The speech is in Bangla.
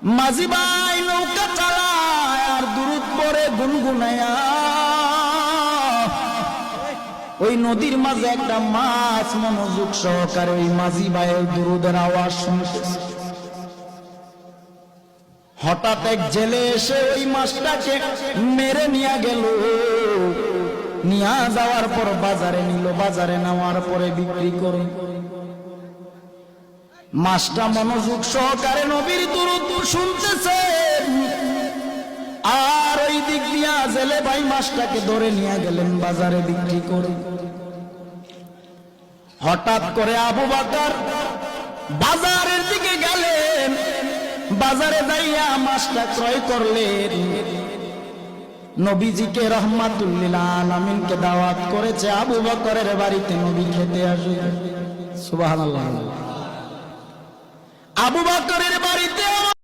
মাঝি ভাই নৌকা চালায় আর দুরুদ পড়ে গুনগুনায়া। ওই নদীর মাঝে একটা মাছ মনোযোগ সহকারে ওই মাঝি ভাইয়ের দুরুদের আওয়াজ শুনতেছে। হঠাৎ এক জেলে এসে ওই মাছটাকে মেরে নিয়ে গেল। নিয়ে যাওয়ার পর বাজারে নিল, বাজারে নেওয়ার পরে বিক্রি করে। মাছটা মনোযোগ সহকারে নবীর দুরূদ শুনতেছে, আর ওই দিক দিয়া জেলে ভাই মাছটাকে ধরে নিয়ে গেলেন বাজারে বিক্রি করে। হঠাৎ করে আবু বকর বাজারের দিকে গেলেন, বাজারে যাইয়া মাছটা ক্রয় করলেন। নবীজিকে রহমাতুল লিল আলামিনকে দাওয়াত করেছে আবু বকরের বাড়িতে নবী খেতে আসবে। সুবহানাল্লাহ। আবু বকরের বাড়িতে